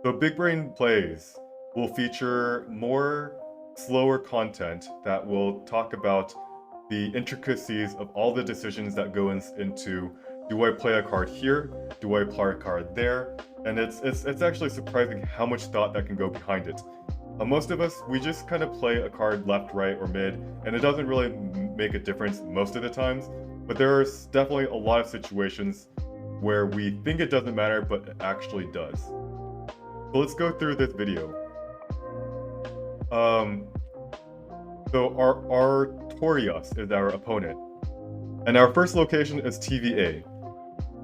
So Big Brain Plays will feature more slower content that will talk about the intricacies of all the decisions that go into, do I play a card here? Do I play a card there? And it's actually surprising how much thought that can go behind it. Most of us, we just kind of play a card left, right, or mid, and it doesn't really make a difference most of the times, but there's definitely a lot of situations where we think it doesn't matter, but it actually does. So let's go through this video. So our Torios is our opponent, and our first location is TVA.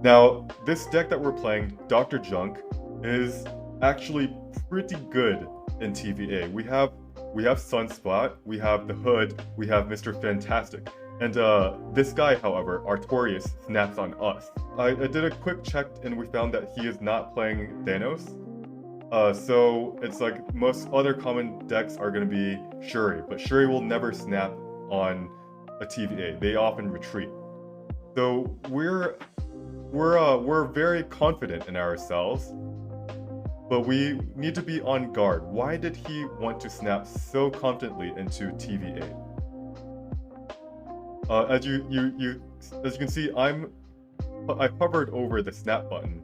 Now, this deck that we're playing, Dr. Junk, is actually pretty good in TVA. We have Sunspot, we have the Hood, we have Mr. Fantastic. And this guy, however, Artorias, snaps on us. I did a quick check and we found that he is not playing Thanos. So it's like most other common decks are going to be Shuri, but Shuri will never snap on a TVA. They often retreat. So we're very confident in ourselves, but we need to be on guard. Why did he want to snap so confidently into TVA? As you can see, I hovered over the snap button,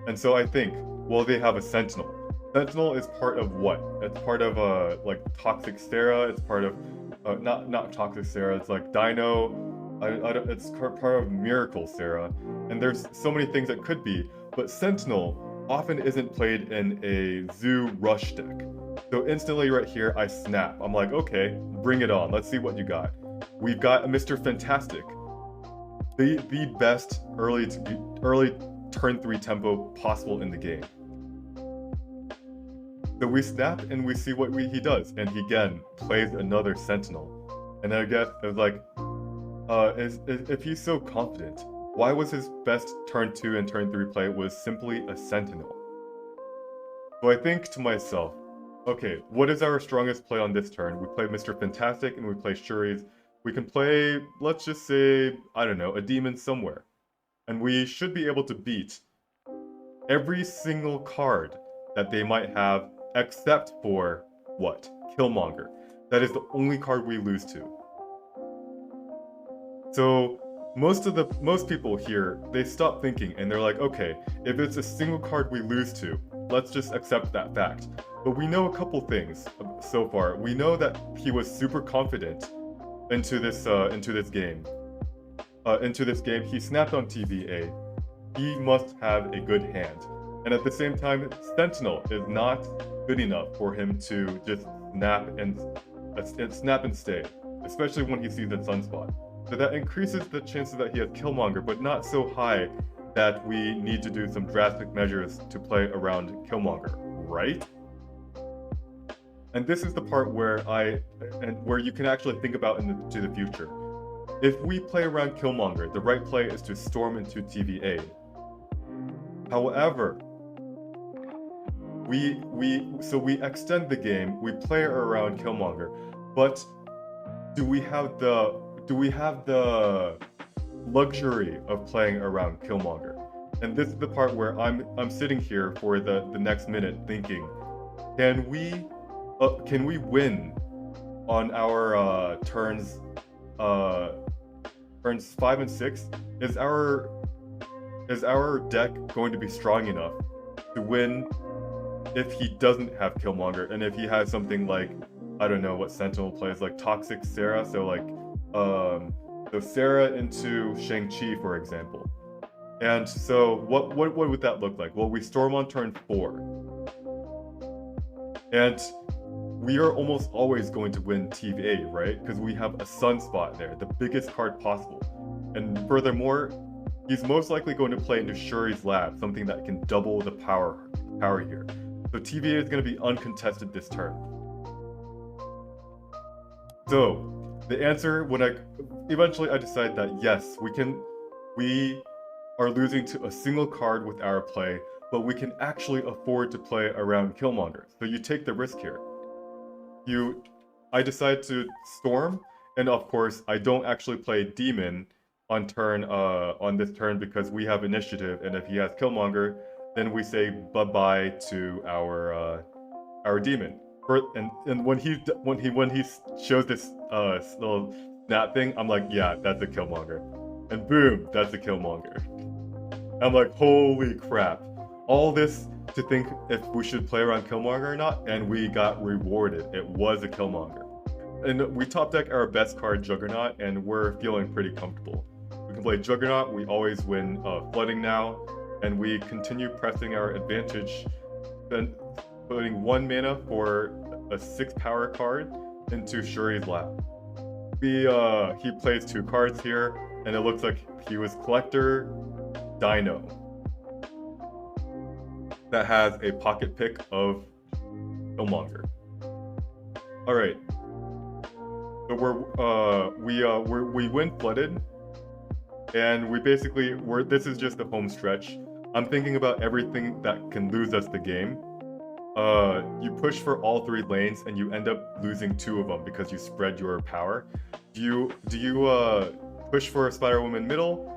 and so I think, well, they have a Sentinel. Sentinel is part of what? It's part of like Toxic Sarah. It's part of not Toxic Sarah. It's like Dino. It's part of Miracle Sarah, and there's so many things that could be. But Sentinel often isn't played in a Zoo Rush deck. So instantly right here, I snap. I'm like, okay, bring it on. Let's see what you got. We've got a Mr. Fantastic, the best early turn 3 tempo possible in the game. So we snap and we see what he does, and he again plays another Sentinel. And I guess it's like, if he's so confident, why was his best turn 2 and turn 3 play was simply a Sentinel? So I think to myself, okay, what is our strongest play on this turn? We play Mr. Fantastic and we play Shuri's. We can play, let's just say, I don't know, a demon somewhere. And we should be able to beat every single card that they might have, except for, what? Killmonger. That is the only card we lose to. So most people here, they stop thinking and they're like, okay, if it's a single card we lose to, let's just accept that fact. But we know a couple things so far. We know that he was super confident into this game. He snapped on TVA. He must have a good hand. And at the same time, Sentinel is not good enough for him to just snap and stay, especially when he sees a Sunspot. So that increases the chances that he has Killmonger, but not so high that we need to do some drastic measures to play around Killmonger, right? And this is the part where where you can actually think about into the future. If we play around Killmonger, the right play is to storm into TVA. However, we extend the game, we play around Killmonger, but do we have the luxury of playing around Killmonger? And this is the part where I'm sitting here for the next minute thinking, can we win on our turns 5 and 6? Is our deck going to be strong enough to win if he doesn't have Killmonger, and if he has something like, I don't know what Sentinel plays, like Toxic Sarah, so like so Sarah into Shang-Chi, for example. And so what would that look like? Well, we storm on turn 4. And we are almost always going to win TVA, right? Because we have a Sunspot there, the biggest card possible. And furthermore, he's most likely going to play into Shuri's Lab, something that can double the power here. So TVA is going to be uncontested this turn. So the answer, eventually I decide that yes, we are losing to a single card with our play, but we can actually afford to play around Killmonger. So you take the risk here. I decide to storm, and of course I don't actually play demon on this turn because we have initiative, and if he has Killmonger, then we say bye-bye to our demon. And when he shows this little snap thing, I'm like, yeah, that's a Killmonger. And boom, that's a Killmonger. I'm like, holy crap. All this to think if we should play around Killmonger or not, and we got rewarded. It was a Killmonger. And we top deck our best card, Juggernaut, and we're feeling pretty comfortable. We can play Juggernaut, we always win Flooding now, and we continue pressing our advantage, then putting 1 mana for a 6 power card into Shuri's Lab. He plays 2 cards here, and it looks like he was Collector Dino. That has a pocket pick of Killmonger. All right. So we win Flooded, and this is just the home stretch. I'm thinking about everything that can lose us the game. You push for all 3 lanes, and you end up losing 2 of them because you spread your power. Do you push for Spider-Woman middle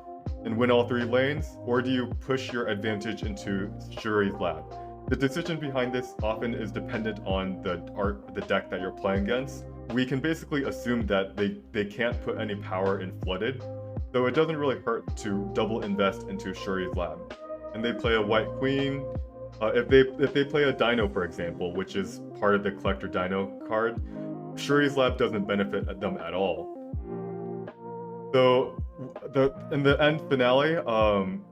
and win all 3 lanes, or do you push your advantage into Shuri's Lab? The decision behind this often is dependent on the deck that you're playing against. We can basically assume that they can't put any power in Flooded, so it doesn't really hurt to double invest into Shuri's Lab. And they play a White Queen. If they play a Dino, for example, which is part of the Collector Dino card, Shuri's Lab doesn't benefit them at all. So in the end finale,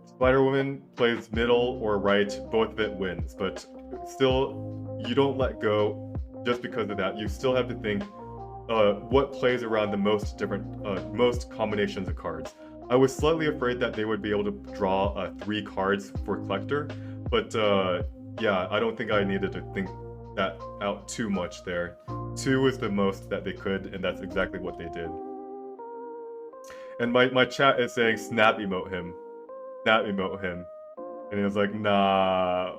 Spider-Woman plays middle or right, both of it wins, but still, you don't let go just because of that. You still have to think what plays around the most combinations of cards. I was slightly afraid that they would be able to draw 3 cards for Collector, but yeah, I don't think I needed to think that out too much there. 2 was the most that they could, and that's exactly what they did. And my chat is saying snap emote him. Snap emote him. And he was like, nah,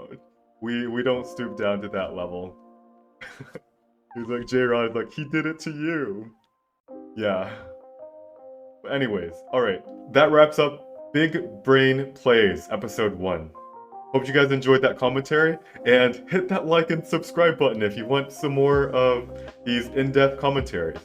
we don't stoop down to that level. He's like, J-Rod is like, he did it to you. Yeah. But anyways, alright. That wraps up Big Brain Plays episode 1. Hope you guys enjoyed that commentary, and hit that like and subscribe button if you want some more of these in-depth commentaries.